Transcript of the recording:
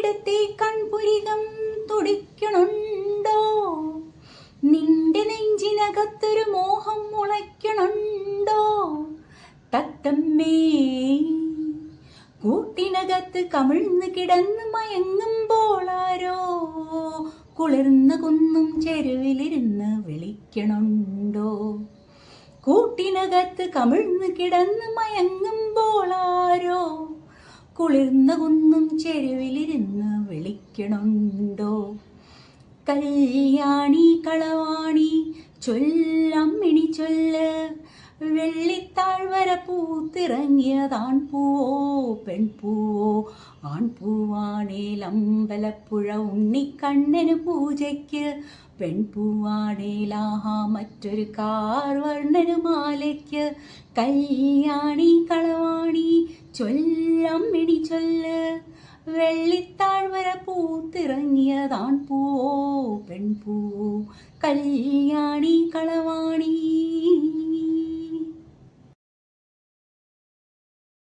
അവിടുത്തെ കൺപുരികം തുടിക്കണുണ്ടോ? നിന്റെ നെഞ്ചിനകത്തൊരു മോഹം മുളയ്ക്കണുണ്ടോ? തത്തമ്മേ കൂട്ടിനകത്ത് കമിഴ്ന്ന് കിടന്ന് മയങ്ങുമ്പോൾ ആരോ കുളിർന്ന കുന്നും ചെരുവിലിരുന്ന് വിളിക്കണുണ്ടോ? കൂട്ടിനകത്ത് കമിഴ്ന്ന് കിടന്ന് മയങ്ങുമ്പോൾ ആരോ കുളിർന്ന കുന്നും ചെരുവിലിരുന്ന് വിളിക്കണുണ്ടോ? കല്യാണി കളവാണി ചൊല്ലമ്മിണി ചൊല്ല്, വെള്ളിത്താഴ്വര പൂത്തിറങ്ങിയതാൺ പൂവോ പെൺപൂവോ? ആൺപൂവാണേൽ അമ്പലപ്പുഴ ഉണ്ണിക്കണ്ണന് പൂജയ്ക്ക്, പെൺപൂവാണേലാഹാ മറ്റൊരു കാർവർണ്ണന് മാലയ്ക്ക്. കല്യാണി കളവാണി ചൊല്ലമ്മിണി ചൊല്ല്, വെള്ളിത്താഴ്വര പൂത്തിറങ്ങിയതാൺ പൂവോ പെൺപൂവോ? കല്യാണി കളവാണി.